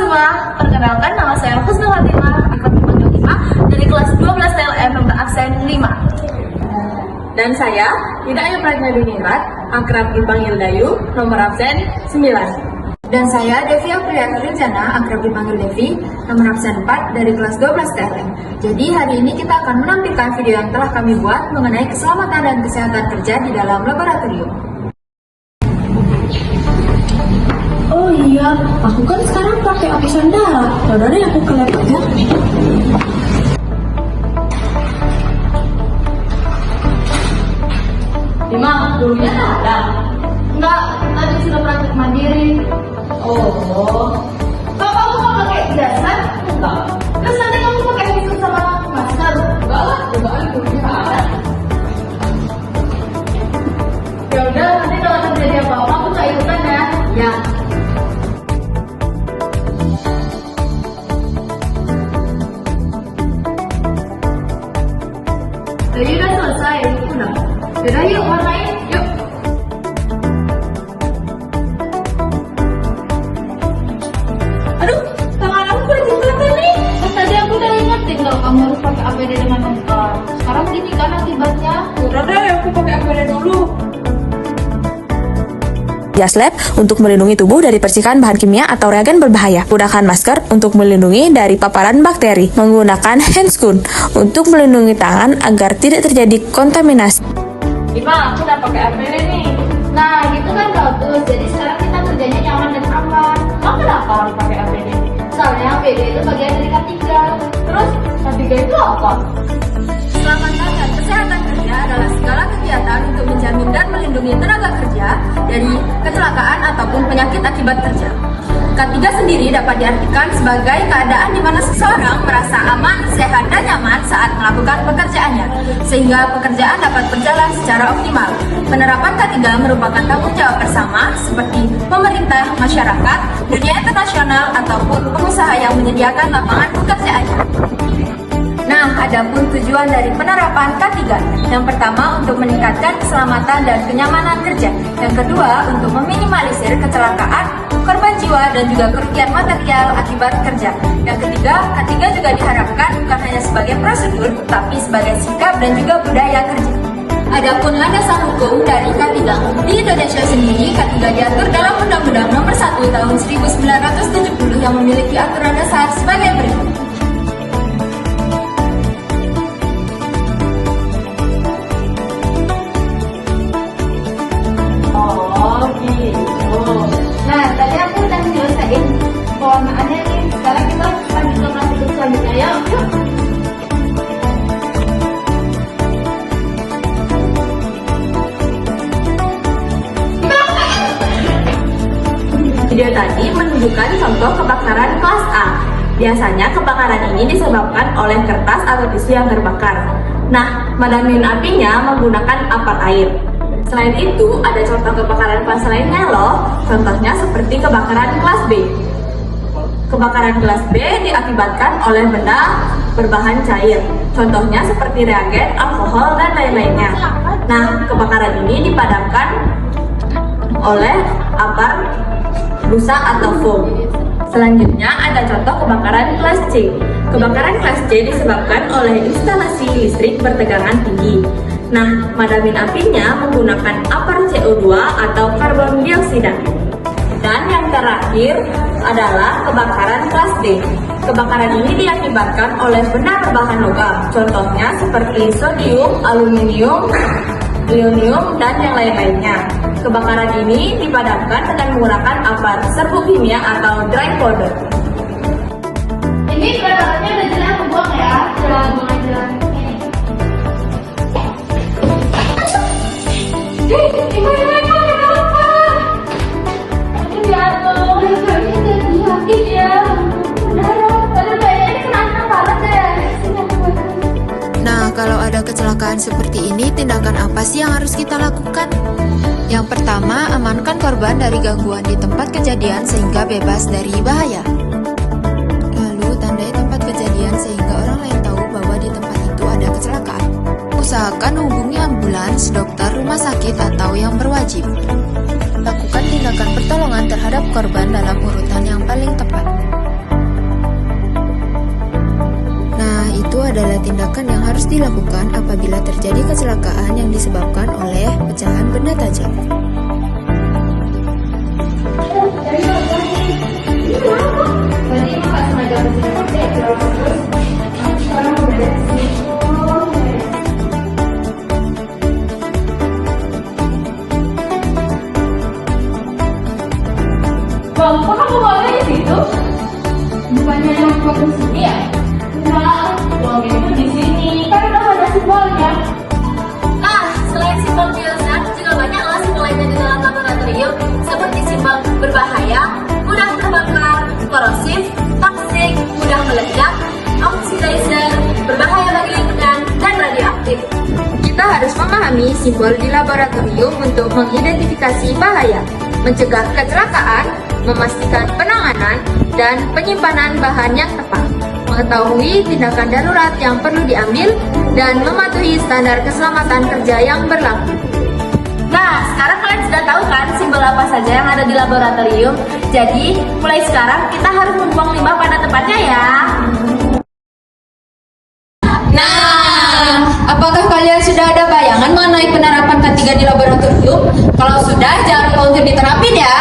semua, perkenalkan nama saya Husnul Hatimah, akrab dipanggil 5, dari kelas 12 TLM nomor absen 5. Dan saya, Hidayah Pratnadinirat, akrab dipanggil Dayu, nomor absen 9. Dan saya Devi Apriana Rinjana, akrab dipanggil Devi, nomor absen 4 dari kelas 12 TLM. Jadi hari ini kita akan menampilkan video yang telah kami buat mengenai keselamatan dan kesehatan kerja di dalam laboratorium. Oh iya, aku kan sekarang pakai apisan darah. Yaudah deh, aku ke lab aja. Lima, dulunya ada? Enggak, tadi sudah praktek mandiri. Oh, kalau kamu mau pakai ijazah? Enggak. Terus nanti kamu pakai visum sama masker? Enggak lah, juga dulunya ada. Ya udah, nanti kalau terjadi apa-apa aku tak ikutan ya. Ya, Jadi udah selesai, udah. Yaudah yuk, warnain, yuk. Aduh, tangan aku berjenggotan nih. Kan tadi aku udah ingetin kalau kamu harus pakai APD dengan lengkap. Sekarang gini kan akibatnya. Udah deh, aku pakai APD dulu. Jas lab untuk melindungi tubuh dari percikan bahan kimia atau reagen berbahaya. Gunakan masker untuk melindungi dari paparan bakteri. Menggunakan handscoon untuk melindungi tangan agar tidak terjadi kontaminasi. Lima, aku udah pakai APD nih. Nah, gitu kan bagus. Jadi sekarang kita kerjanya nyaman dan aman. Kamu kenapa harus pakai APD? Soalnya APD itu bagian dari K3. Terus K3 itu apa? keselamatan dan kesehatan kerja adalah segala kegiatan untuk menjamin dan melindungi tenaga kerja dari kecelakaan ataupun penyakit akibat kerja. K3 sendiri dapat diartikan sebagai keadaan di mana seseorang merasa aman, sehat, dan nyaman saat melakukan pekerjaannya, sehingga pekerjaan dapat berjalan secara optimal. Penerapan K3 merupakan tanggung jawab bersama seperti pemerintah, masyarakat, dunia internasional, ataupun pengusaha yang menyediakan lapangan pekerjaannya. Nah, adapun tujuan dari penerapan K3, yang pertama untuk meningkatkan keselamatan dan kenyamanan kerja, yang kedua untuk meminimalisir kecelakaan, korban jiwa dan juga kerugian material akibat kerja. Yang ketiga, K3 juga diharapkan bukan hanya sebagai prosedur, tapi sebagai sikap dan juga budaya kerja. Adapun landasan hukum dari K3 di Indonesia sendiri, K3 diatur dalam Undang-Undang Nomor 1 Tahun 1970 yang memiliki aturan dasar sebagai berikut. Nah, tadi aku udah nyelesain pewarnaannya nih. Sekarang kita lanjut ke prosedur selanjutnya ya. Yuk. Video tadi menunjukkan contoh kebakaran kelas A. Biasanya kebakaran ini disebabkan oleh kertas atau tisu yang terbakar. Nah, memadamkan apinya menggunakan apar air. Selain itu, ada contoh kebakaran kelas lainnya loh. Contohnya seperti kebakaran kelas B. Kebakaran kelas B diakibatkan oleh benda berbahan cair. Contohnya seperti reagen, alkohol, dan lain-lainnya. Nah, kebakaran ini dipadamkan oleh apar busa atau foam. Selanjutnya ada contoh kebakaran kelas C. Kebakaran kelas C disebabkan oleh instalasi listrik bertegangan tinggi. Nah, madamin apinya menggunakan apar CO2 atau karbon dioksida. Dan yang terakhir adalah kebakaran kelas D. Kebakaran ini diakibatkan oleh benda berbahan logam. Contohnya seperti sodium, aluminium, ionium, dan yang lain-lainnya. Kebakaran ini dipadamkan dengan menggunakan apar serbuk kimia atau dry powder. Ini berantakannya udah jelas, aku buang ya. Buang aja. Nah, kalau ada kecelakaan seperti ini, tindakan apa sih yang harus kita lakukan? Yang pertama, amankan korban dari gangguan di tempat kejadian sehingga bebas dari bahaya. Lalu, tandai tempat kejadian sehingga orang lain tahu bahwa di tempat itu ada kecelakaan. Usahakan hubungi ambulans, dokter, rumah sakit, atau yang berwajib. Lakukan tindakan pertolongan terhadap korban dalam urutan yang paling tepat. harus dilakukan apabila terjadi kecelakaan yang disebabkan oleh pecahan benda tajam. Bang, kok kamu bawa di situ? Bukannya yang buat di sini ya? Enggak, uang itu di sini. Kan udah ada simbolnya. Nah, selain simbol biasa, juga banyak loh simbol lainnya di dalam laboratorium, seperti simbol berbahaya, mudah terbakar, korosif, toksik, mudah meledak, oxidizer, berbahaya bagi lingkungan, dan radioaktif. Kita harus memahami simbol di laboratorium untuk mengidentifikasi bahaya, mencegah kecelakaan, memastikan penanganan, dan penyimpanan bahan yang tepat, mengetahui tindakan darurat yang perlu diambil, dan mematuhi standar keselamatan kerja yang berlaku. Nah, sekarang kalian sudah tahu kan simbol apa saja yang ada di laboratorium? Jadi, mulai sekarang kita harus membuang limbah pada tempatnya ya. Nah, apakah kalian sudah ada bayangan mengenai penerapan K3 di laboratorium? Kalau sudah, jangan lupa untuk diterapin ya.